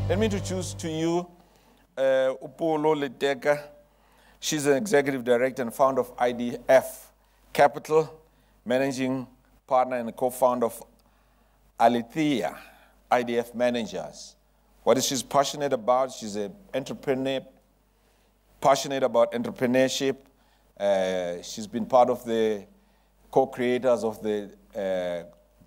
Let me introduce to you ULP Polo Leteka. She's an executive director and founder of IDF Capital, managing partner and co-founder of Alethea IDF Managers. What is she passionate about? She's an entrepreneur, passionate about entrepreneurship. She's been part of the co-creators of the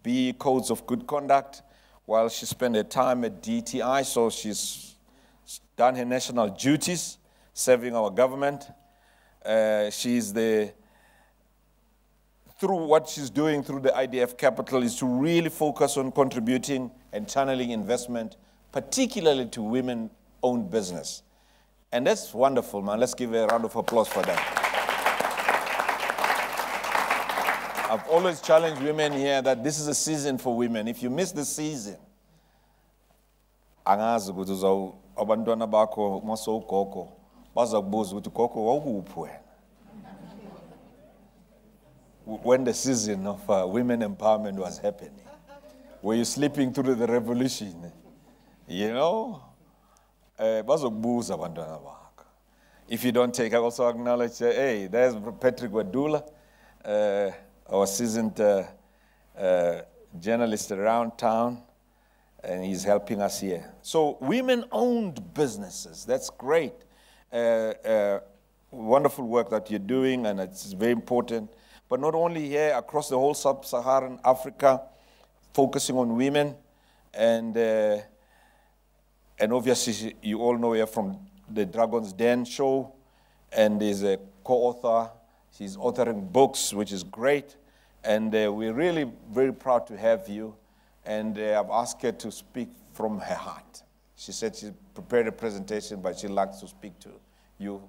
BE Codes of Good Conduct while she spent her time at DTI, so she's done her national duties, serving our government. Through what she's doing through the IDF Capital is to really focus on contributing and channeling investment, particularly to women-owned business. And that's wonderful, man. Let's give her a round of applause for that. I've always challenged women here that this is a season for women. If you miss the season, angazi ukuthi abantwana bakho masowugogo bazakubuza ukuthi gogo wawukuphi wena. When the season of women empowerment was happening, were you sleeping through the revolution? You know, bazokubuza abantwana bakho. If you don't take, I also acknowledge, hey, there's Patrick Wadula, our seasoned journalist around town, and he's helping us here. So women-owned businesses, that's great. Wonderful work that you're doing, and it's very important. But not only here, across the whole sub-Saharan Africa, focusing on women, and obviously you all know her from the Dragon's Den show, and is a co-author. She's authoring books, which is great. And we're really very proud to have you. And I've asked her to speak from her heart. She said she prepared a presentation, but she likes to speak to you.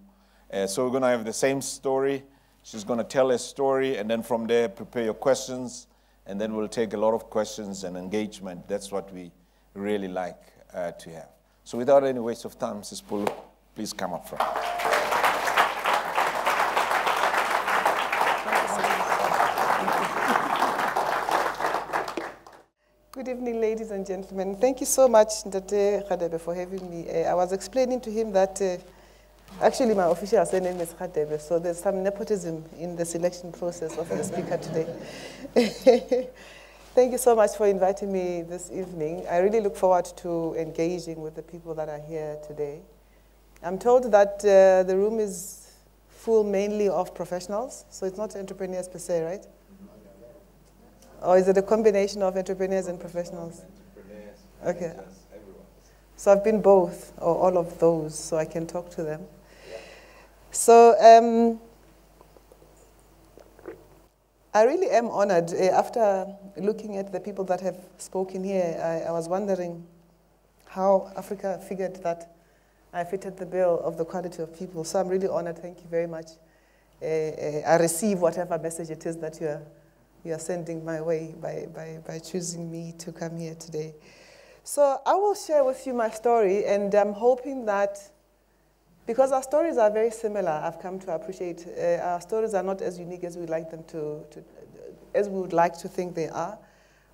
So we're going to have the same story. She's going to tell a story, and then from there, prepare your questions, and then we'll take a lot of questions and engagement. That's what we really like to have. So without any waste of time, Mrs. Polo, please come up front. Good evening, ladies and gentlemen. Thank you so much, Ndate Khadebe, for having me. I was explaining to him that actually my official surname is Khadebe, so there's some nepotism in the selection process of the speaker today. Thank you so much for inviting me this evening. I really look forward to engaging with the people that are here today. I'm told that the room is full mainly of professionals, so it's not entrepreneurs per se, right? Or is it a combination of entrepreneurs and professionals? Entrepreneurs, okay. Everyone. So I've been both, or all of those, so I can talk to them. Yeah. So I really am honored. After looking at the people that have spoken here, I was wondering how Africa figured that I fitted the bill of the quality of people. So I'm really honored. Thank you very much. I receive whatever message it is that you are sending my way by choosing me to come here today. So I will share with you my story, and I'm hoping that, because our stories are very similar, I've come to appreciate our stories are not as unique as we like them as we would like to think they are.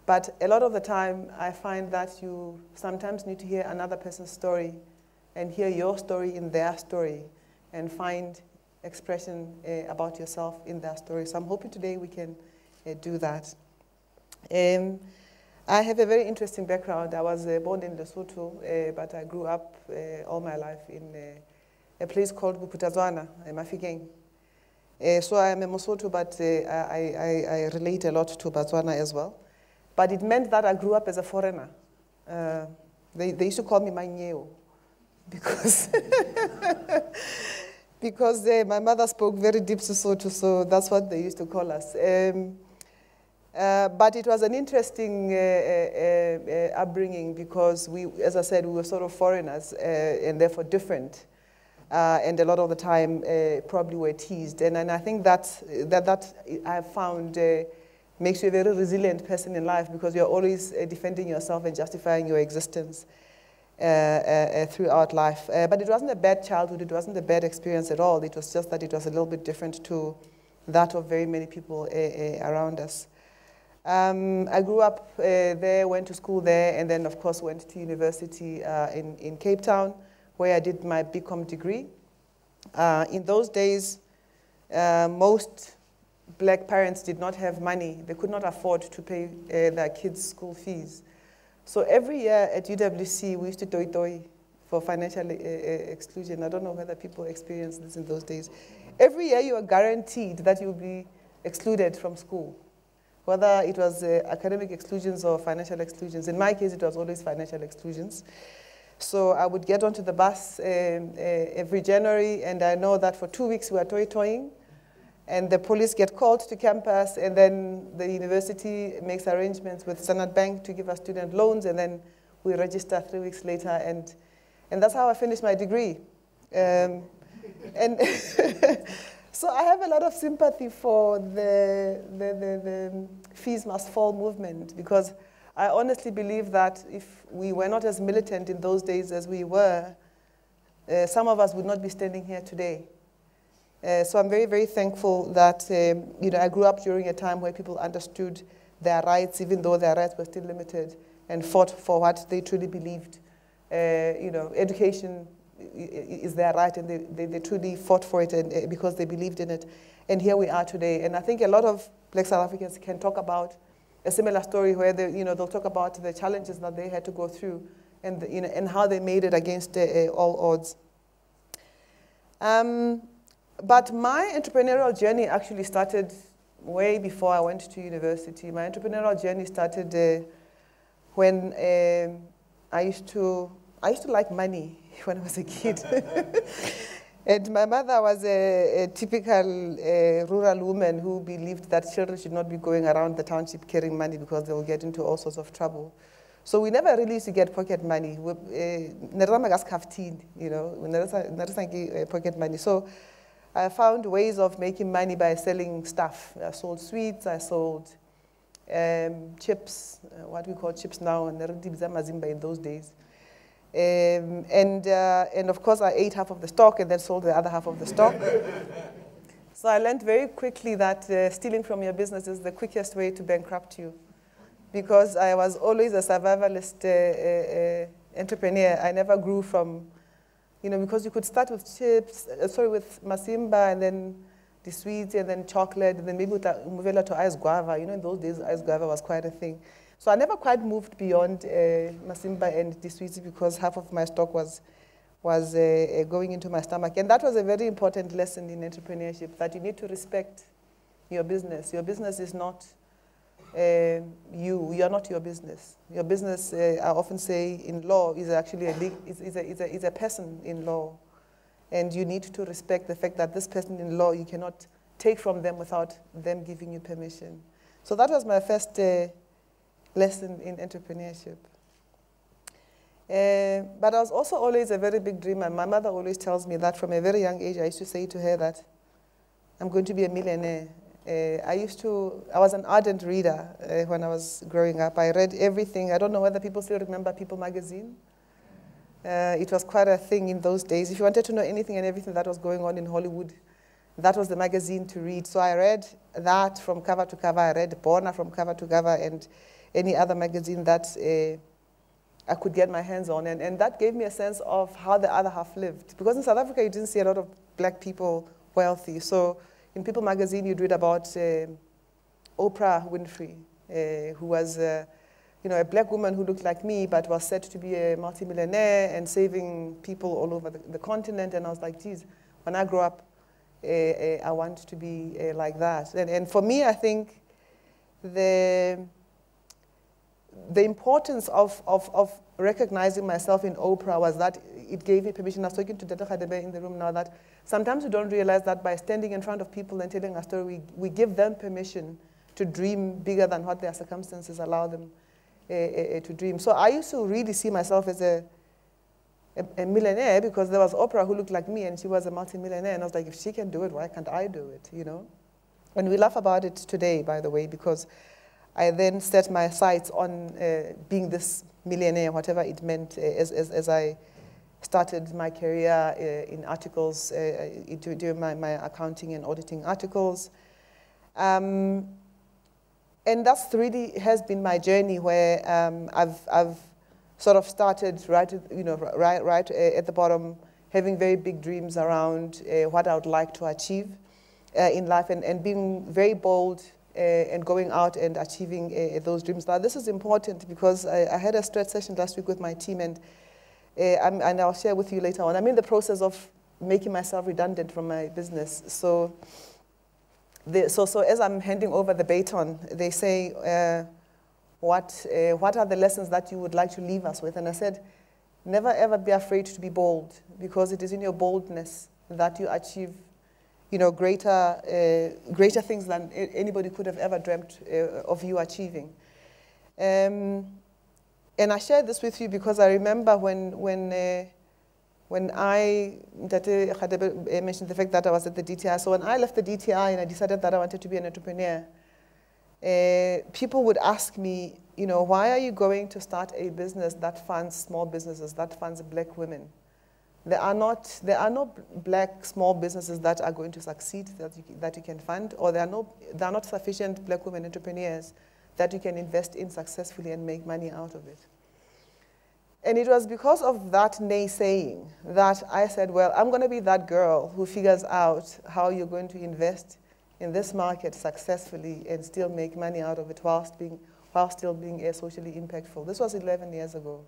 But a lot of the time, I find that you sometimes need to hear another person's story and hear your story in their story and find expression about yourself in their story. So I'm hoping today we can do that. I have a very interesting background. I was born in Lesotho, but I grew up all my life in a place called Buputazwana, Mafikeng. So I'm a Mosotho, but I relate a lot to Botswana as well. But it meant that I grew up as a foreigner. They used to call me Manyeo because because my mother spoke very deep Sesotho, so that's what they used to call us. But it was an interesting upbringing because we, as I said, we were sort of foreigners and therefore different. And a lot of the time probably were teased. And I think that I have found makes you a very resilient person in life because you're always defending yourself and justifying your existence throughout life. But it wasn't a bad childhood. It wasn't a bad experience at all. It was just that it was a little bit different to that of very many people around us. I grew up there, went to school there, and then, of course, went to university in Cape Town, where I did my BCom degree. In those days, most black parents did not have money. They could not afford to pay their kids' school fees. So every year at UWC, we used to toi for financial exclusion. I don't know whether people experienced this in those days. Every year, you are guaranteed that you'll be excluded from school, whether it was academic exclusions or financial exclusions. In my case, it was always financial exclusions. So I would get onto the bus every January, and I know that for 2 weeks we were toying, and the police get called to campus, and then the university makes arrangements with Standard Bank to give us student loans, and then we register 3 weeks later, and that's how I finished my degree. And so I have a lot of sympathy for the fees must fall movement, because I honestly believe that if we were not as militant in those days as we were, some of us would not be standing here today. So I'm very, very thankful that I grew up during a time where people understood their rights, even though their rights were still limited, and fought for what they truly believed. Education is their right, and they truly fought for it and, because they believed in it. And here we are today. And I think a lot of Black South Africans can talk about a similar story where they'll talk about the challenges that they had to go through and, and how they made it against all odds. But my entrepreneurial journey actually started way before I went to university. My entrepreneurial journey started when I used to like money when I was a kid. And my mother was a typical rural woman who believed that children should not be going around the township carrying money because they will get into all sorts of trouble. So we never really used to get pocket money. Pocket money. So I found ways of making money by selling stuff. I sold sweets, I sold chips, what we call chips now, and in those days. And of course, I ate half of the stock and then sold the other half of the stock. So I learned very quickly that stealing from your business is the quickest way to bankrupt you. Because I was always a survivalist entrepreneur. I never grew from, because you could start with chips, with masimba, and then the sweets, and then chocolate, and then maybe move to ice guava. In those days, ice guava was quite a thing. So I never quite moved beyond masimba and the sweets because half of my stock was going into my stomach. And that was a very important lesson in entrepreneurship, that you need to respect your business. Your business is not you are not your business. Your business, I often say in law, is actually is a person in law. And you need to respect the fact that this person in law, you cannot take from them without them giving you permission. So that was my first lesson in entrepreneurship. But I was also always a very big dreamer. My mother always tells me that from a very young age, I used to say to her that I'm going to be a millionaire. I was an ardent reader when I was growing up. I read everything. I don't know whether people still remember People magazine. It was quite a thing in those days. If you wanted to know anything and everything that was going on in Hollywood, that was the magazine to read. So I read that from cover to cover. I read Bona from cover to cover and any other magazine that I could get my hands on. And that gave me a sense of how the other half lived. Because in South Africa, you didn't see a lot of black people wealthy. So in People magazine, you'd read about Oprah Winfrey, who was a black woman who looked like me, but was said to be a multimillionaire and saving people all over the continent. And I was like, geez, when I grow up, I want to be like that. And for me, I think the importance of recognizing myself in Oprah was that it gave me permission. I was talking to Dr. Khadebe in the room now that sometimes we don't realize that by standing in front of people and telling a story, we give them permission to dream bigger than what their circumstances allow them to dream. So I used to really see myself as a millionaire because there was Oprah who looked like me and she was a multimillionaire. And I was like, if she can do it, why can't I do it, And we laugh about it today, by the way, because I then set my sights on being this millionaire, whatever it meant, as I started my career in articles, doing my accounting and auditing articles. And And that's really has been my journey, where I've sort of started right at the bottom, having very big dreams around what I would like to achieve in life, and being very bold and going out and achieving those dreams. Now, this is important because I had a stretch session last week with my team, and I'll share with you later on. I'm in the process of making myself redundant from my business. So as I'm handing over the baton, they say, what are the lessons that you would like to leave us with? And I said, never ever be afraid to be bold, because it is in your boldness that you achieve, greater things than anybody could have ever dreamt of you achieving. And I share this with you because I remember when I mentioned the fact that I was at the DTI. So when I left the DTI and I decided that I wanted to be an entrepreneur, people would ask me, why are you going to start a business that funds small businesses, that funds black women? There are no black small businesses that are going to succeed that you can fund, or there are not sufficient black women entrepreneurs that you can invest in successfully and make money out of it. And it was because of that naysaying that I said, well, I'm going to be that girl who figures out how you're going to invest in this market successfully and still make money out of it while still being socially impactful. This was 11 years ago.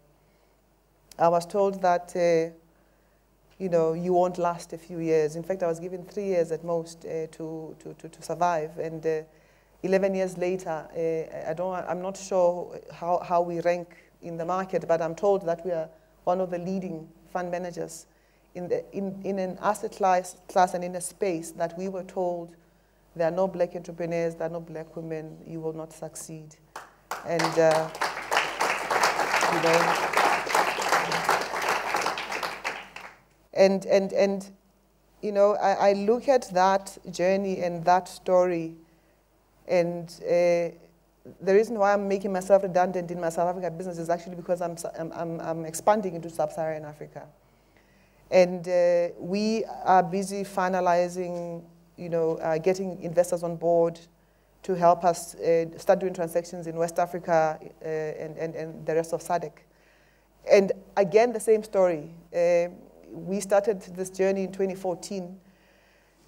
I was told that, you won't last a few years. In fact, I was given 3 years at most to survive. And 11 years later, I'm not sure how we rank in the market, but I'm told that we are one of the leading fund managers in an asset class and in a space that we were told there are no black entrepreneurs, there are no black women, you will not succeed. And I look at that journey and that story, and the reason why I'm making myself redundant in my South Africa business is actually because I'm expanding into sub-Saharan Africa. And we are busy finalizing, getting investors on board to help us start doing transactions in West Africa and the rest of SADC. And again, the same story. We started this journey in 2014.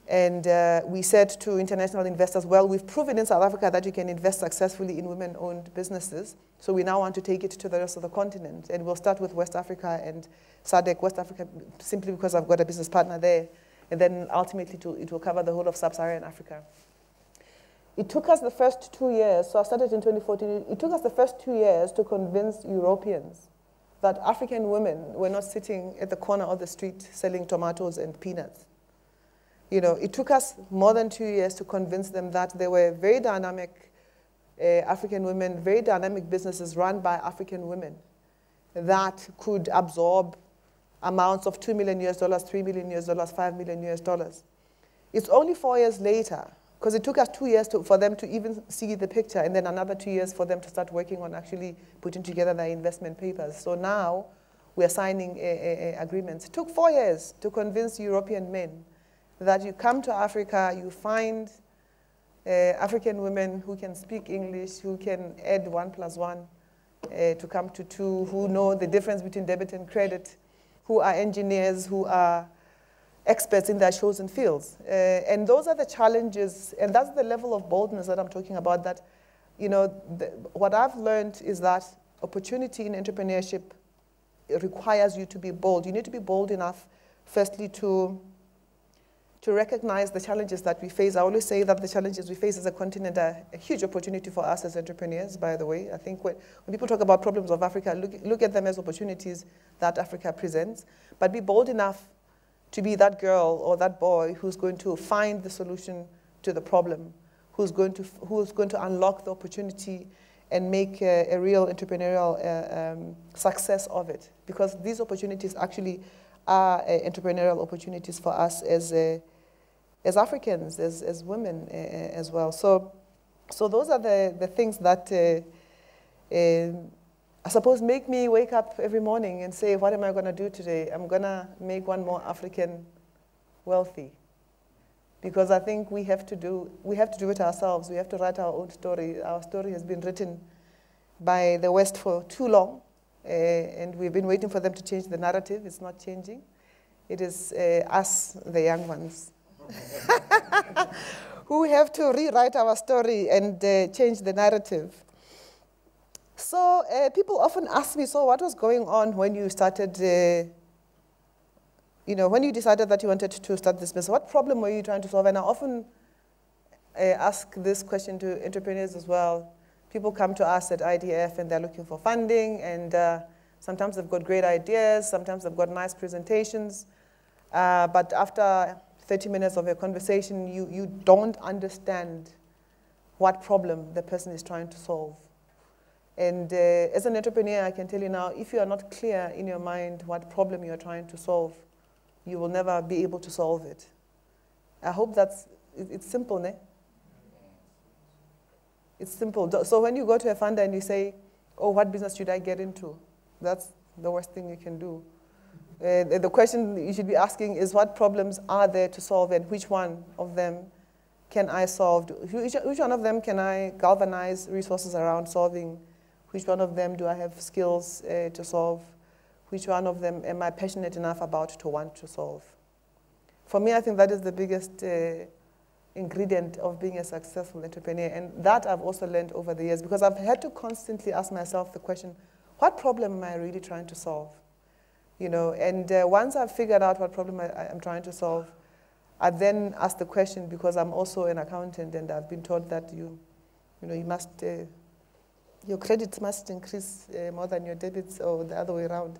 And we said to international investors, well, we've proven in South Africa that you can invest successfully in women-owned businesses. So we now want to take it to the rest of the continent. And we'll start with West Africa and SADC, West Africa, simply because I've got a business partner there. And then ultimately it will cover the whole of sub-Saharan Africa. It took us the first 2 years, so I started in 2014. It took us the first 2 years to convince Europeans that African women were not sitting at the corner of the street selling tomatoes and peanuts. It took us more than 2 years to convince them that there were very dynamic African women, very dynamic businesses run by African women that could absorb amounts of $2 million, $3 million, $5 million. It's only 4 years later, because it took us 2 years for them to even see the picture, and then another 2 years for them to start working on actually putting together their investment papers. So now we are signing agreements. It took 4 years to convince European men that you come to Africa, you find African women who can speak English, who can add 1 + 1 to come to 2, who know the difference between debit and credit, who are engineers, who are experts in their chosen fields. And those are the challenges, and that's the level of boldness that I'm talking about, that, what I've learned is that opportunity in entrepreneurship requires you to be bold. You need to be bold enough, firstly, to recognize the challenges that we face. I always say that the challenges we face as a continent are a huge opportunity for us as entrepreneurs, by the way. I think when people talk about problems of Africa, look at them as opportunities that Africa presents, but be bold enough to be that girl or that boy who's going to find the solution to the problem, who's going to unlock the opportunity and make a real entrepreneurial success of it. Because these opportunities actually are entrepreneurial opportunities for us as Africans, as women as well. So those are the things that I suppose make me wake up every morning and say, what am I going to do today? I'm going to make one more African wealthy. because I think we have to do it ourselves. We have to write our own story. Our story has been written by the West for too long, and we've been waiting for them to change the narrative. It's not changing. It is us, the young ones, who have to rewrite our story and change the narrative. So people often ask me, so what was going on when you started, when you decided that you wanted to start this business? What problem were you trying to solve? And I often ask this question to entrepreneurs as well. People come to us at IDF and they're looking for funding, and sometimes they've got great ideas, sometimes they've got nice presentations, but after 30 minutes of a conversation, you don't understand what problem the person is trying to solve. And as an entrepreneur, I can tell you now, if you are not clear in your mind what problem you are trying to solve, you will never be able to solve it. I hope it's simple, ne? It's simple. So when you go to a funder and you say, oh, what business should I get into? That's the worst thing you can do. The question you should be asking is, what problems are there to solve, and which one of them can I solve? Which one of them can I galvanize resources around solving? Which one of them do I have skills to solve? Which one of them am I passionate enough about to want to solve? For me, I think that is the biggest ingredient of being a successful entrepreneur, and that I've also learned over the years, because I've had to constantly ask myself the question, what problem am I really trying to solve? And once I've figured out what problem I'm trying to solve, I then ask the question, because I'm also an accountant, and I've been taught that you must, your credits must increase more than your debits, or the other way around.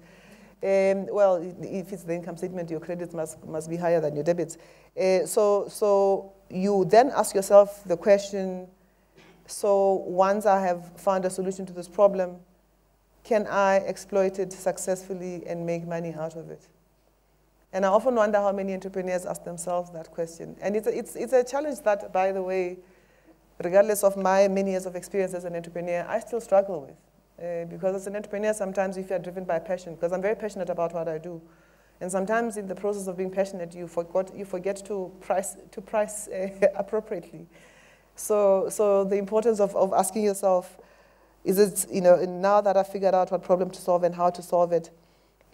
Well, if it's the income statement, your credits must be higher than your debits. So you then ask yourself the question, so once I have found a solution to this problem, can I exploit it successfully and make money out of it? And I often wonder how many entrepreneurs ask themselves that question. And it's a challenge that, by the way, regardless of my many years of experience as an entrepreneur, I still struggle with. Because as an entrepreneur, sometimes if you're driven by passion, because I'm very passionate about what I do, and sometimes in the process of being passionate, you forget to price appropriately. So the importance of asking yourself, is it, now that I've figured out what problem to solve and how to solve it,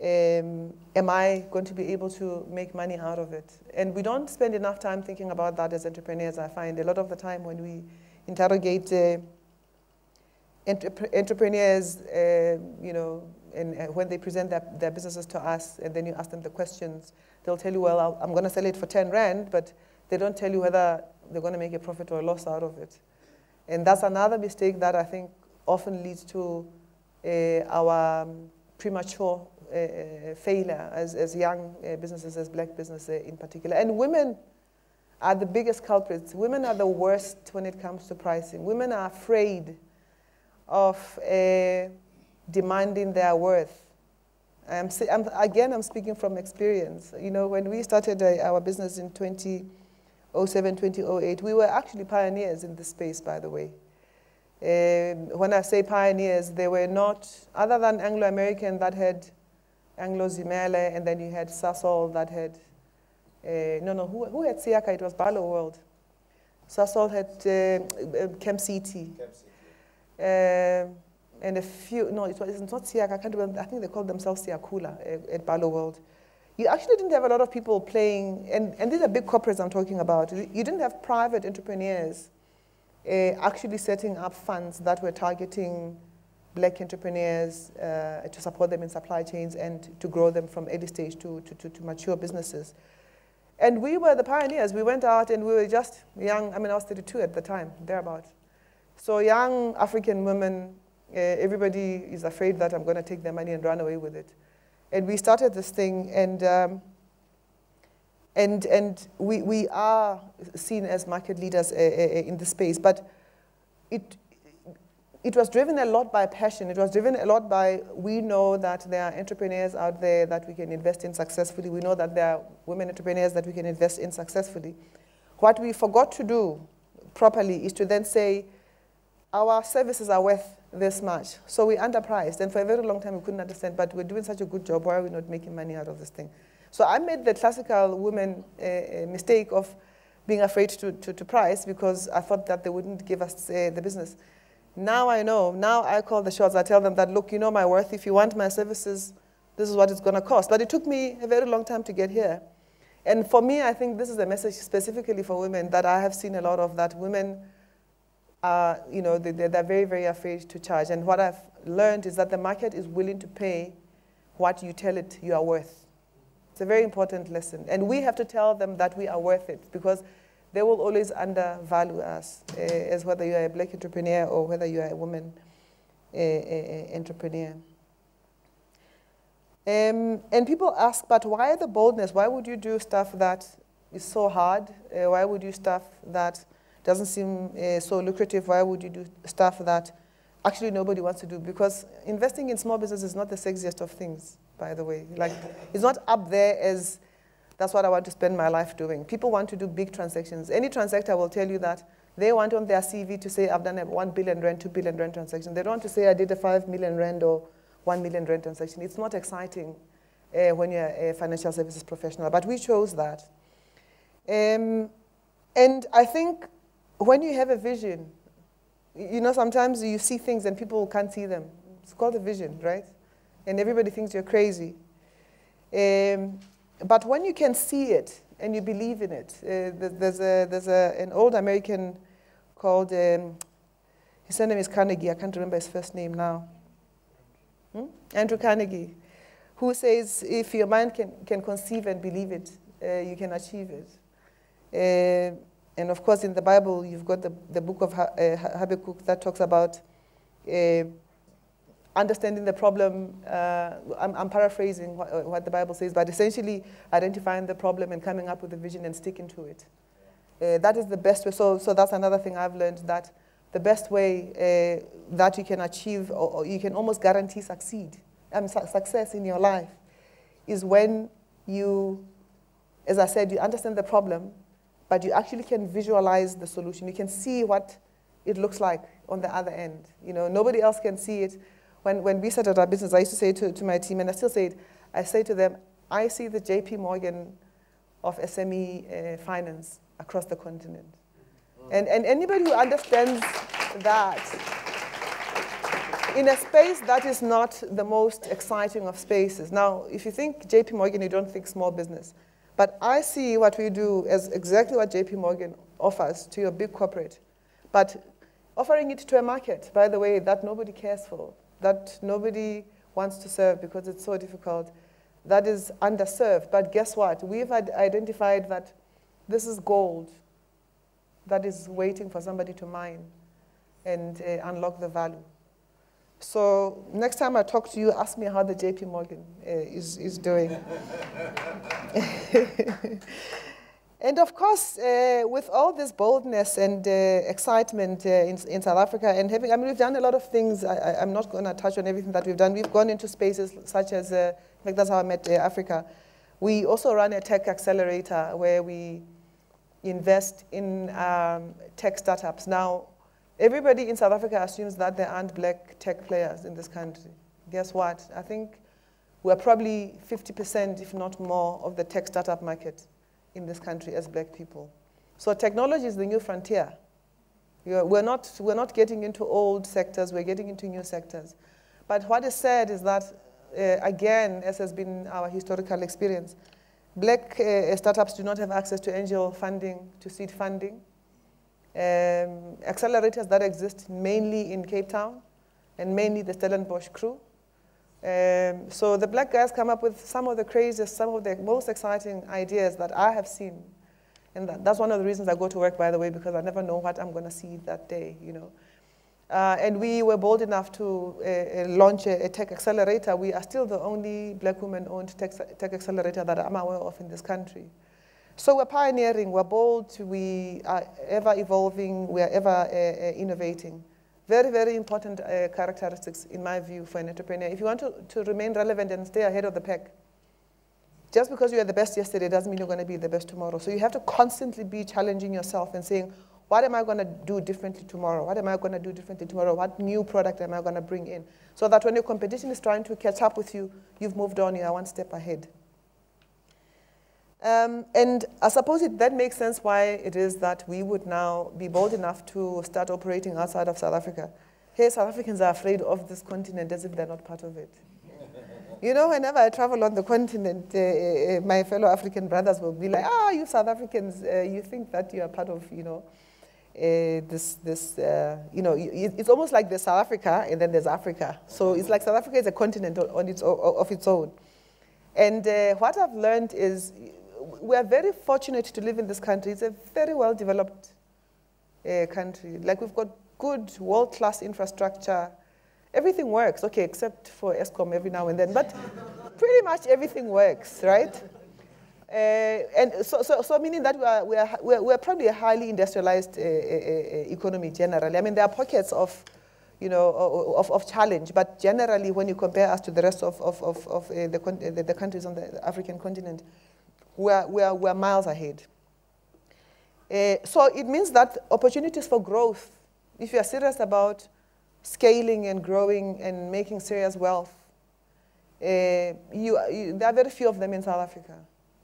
am I going to be able to make money out of it? And we don't spend enough time thinking about that as entrepreneurs, I find. A lot of the time when we interrogate entrepreneurs, and when they present their businesses to us, and then you ask them the questions, they'll tell you, well, I'm going to sell it for 10 Rand, but they don't tell you whether they're going to make a profit or a loss out of it. And that's another mistake that I think often leads to our premature failure as young businesses, as black businesses in particular. And women are the biggest culprits. Women are the worst when it comes to pricing. Women are afraid of demanding their worth. I'm speaking from experience. When we started our business in 2007, 2008, we were actually pioneers in this space, by the way. When I say pioneers, they were not, other than Anglo-American that had Anglo-Zimele, and then you had Sasol that had, who had Siaka? It was Barlow World. Sasol had Camp City. And a few, no, it's not Siaka, I can't remember, I think they called themselves Siakula at Barlow World. You actually didn't have a lot of people playing, and these are big corporates I'm talking about. You didn't have private entrepreneurs actually setting up funds that were targeting black entrepreneurs to support them in supply chains and to grow them from early stage to mature businesses. And we were the pioneers. We went out and we were just young. I mean, I was 32 at the time, thereabouts. So young African women, everybody is afraid that I'm going to take their money and run away with it. And we started this thing, and we are seen as market leaders in the space. But it was driven a lot by passion. It was driven a lot by, we know that there are entrepreneurs out there that we can invest in successfully. We know that there are women entrepreneurs that we can invest in successfully. What we forgot to do properly is to then say, our services are worth this much. So we underpriced. And for a very long time, we couldn't understand, but we're doing such a good job. Why are we not making money out of this thing? So I made the classical woman mistake of being afraid to price because I thought that they wouldn't give us the business. Now I know. Now I call the shots. I tell them that, look, you know my worth. If you want my services, this is what it's going to cost. But it took me a very long time to get here. And for me, I think this is a message specifically for women that I have seen a lot of, that women are, you know, they're very, very afraid to charge. And what I've learned is that the market is willing to pay what you tell it you are worth. It's a very important lesson. And we have to tell them that we are worth it, because they will always undervalue us, as whether you are a black entrepreneur or whether you are a woman entrepreneur. And people ask, but why the boldness? Why would you do stuff that is so hard? Why would you do stuff that doesn't seem so lucrative? Why would you do stuff that actually nobody wants to do? Because investing in small business is not the sexiest of things, by the way. Like, it's not up there as, that's what I want to spend my life doing. People want to do big transactions. Any transactor will tell you that they want on their CV to say, I've done a 1 billion rand, 2 billion rand transaction. They don't want to say, I did a 5 million rand or 1 million rand transaction. It's not exciting when you're a financial services professional, but we chose that. And I think when you have a vision, you know, sometimes you see things and people can't see them. It's called a vision, right? And everybody thinks you're crazy. But when you can see it and you believe in it, there's an old American called, his surname is Carnegie. I can't remember his first name now. Andrew Carnegie, who says if your mind can conceive and believe it, you can achieve it. And of course, in the Bible, you've got the book of Habakkuk that talks about understanding the problem. I'm paraphrasing what the Bible says, but essentially identifying the problem and coming up with a vision and sticking to it. That is the best way. So that's another thing I've learned, that the best way that you can achieve, or you can almost guarantee success in your life, is when you, as I said, you understand the problem, but you actually can visualize the solution. You can see what it looks like on the other end. You know, nobody else can see it. When we started our business, I used to say to my team, and I still say it, I say to them, I see the JP Morgan of SME finance across the continent. And anybody who understands that, in a space that is not the most exciting of spaces. Now, if you think JP Morgan, you don't think small business. But I see what we do as exactly what JP Morgan offers to your big corporate. But offering it to a market, by the way, that nobody cares for, that nobody wants to serve because it's so difficult, that is underserved. But guess what? We've identified that this is gold that is waiting for somebody to mine and unlock the value. So next time I talk to you, ask me how the JP Morgan is doing. And of course, with all this boldness and excitement in South Africa, and having, I mean, we've done a lot of things. I'm not going to touch on everything that we've done. We've gone into spaces such as, in fact, that's how I met Africa. We also run a tech accelerator where we invest in tech startups. Now, everybody in South Africa assumes that there aren't black tech players in this country. Guess what? I think we're probably 50%, if not more, of the tech startup market in this country as black people. So technology is the new frontier. We're not getting into old sectors, we're getting into new sectors. But what is sad is that, again, as has been our historical experience, black startups do not have access to angel funding, to seed funding. Accelerators that exist mainly in Cape Town, and mainly the Stellenbosch crew. So the black guys come up with some of the craziest, some of the most exciting ideas that I have seen. And that's one of the reasons I go to work, by the way, because I never know what I'm going to see that day, you know. And we were bold enough to launch a tech accelerator. We are still the only black woman-owned tech accelerator that I'm aware of in this country. So we're pioneering, we're bold, we are ever evolving, we are ever innovating. Very, very important characteristics, in my view, for an entrepreneur. If you want to remain relevant and stay ahead of the pack, just because you are the best yesterday doesn't mean you're going to be the best tomorrow. So you have to constantly be challenging yourself and saying, what am I going to do differently tomorrow? What am I going to do differently tomorrow? What new product am I going to bring in? So that when your competition is trying to catch up with you, you've moved on, you are one step ahead. And I suppose that makes sense why it is that we would now be bold enough to start operating outside of South Africa. Hey, South Africans are afraid of this continent as if they're not part of it. You know, whenever I travel on the continent, my fellow African brothers will be like, you South Africans, you think that you are part of, you know, it's almost like there's South Africa and then there's Africa. So it's like South Africa is a continent of its own. And what I've learned is we are very fortunate to live in this country. It's a very well-developed country. Like, we've got good, world-class infrastructure. Everything works, okay, except for ESCOM every now and then. But pretty much everything works, right? And so meaning that we're probably a highly industrialized economy generally. I mean, there are pockets of, you know, of challenge, but generally, when you compare us to the rest of the countries on the African continent, we're miles ahead. So it means that opportunities for growth, if you are serious about scaling and growing and making serious wealth, there are very few of them in South Africa.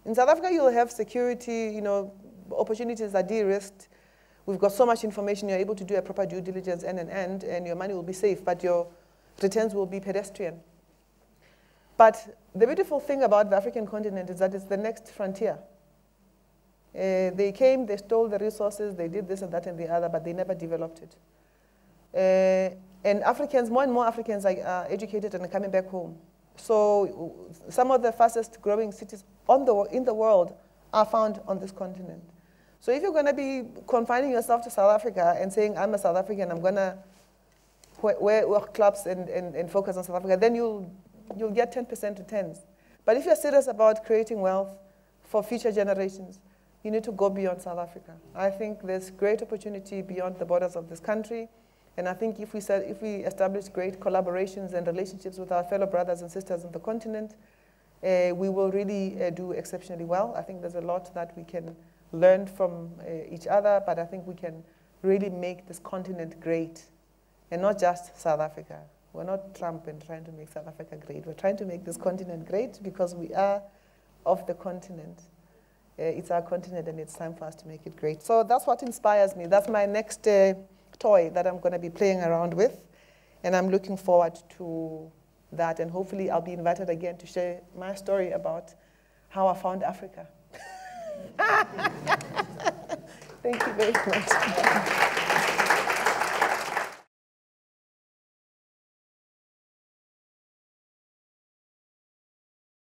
In South Africa, you'll have security, you know, opportunities are de-risked. We've got so much information, you're able to do a proper due diligence and your money will be safe, but your returns will be pedestrian. But the beautiful thing about the African continent is that it's the next frontier. They came, they stole the resources, they did this and that and the other, but they never developed it. And Africans, more and more Africans are educated and are coming back home. So some of the fastest growing cities in the world are found on this continent. So if you're going to be confining yourself to South Africa and saying, I'm a South African, I'm going to wear clubs and focus on South Africa, then you'll get 10% returns. But if you're serious about creating wealth for future generations, you need to go beyond South Africa. I think there's great opportunity beyond the borders of this country. And I think if we establish great collaborations and relationships with our fellow brothers and sisters on the continent, we will really do exceptionally well. I think there's a lot that we can learn from each other, but I think we can really make this continent great, and not just South Africa. We're not Trump and trying to make South Africa great. We're trying to make this continent great because we are of the continent. It's our continent, and it's time for us to make it great. So that's what inspires me. That's my next toy that I'm going to be playing around with, and I'm looking forward to that, and hopefully I'll be invited again to share my story about how I found Africa. Thank you very much.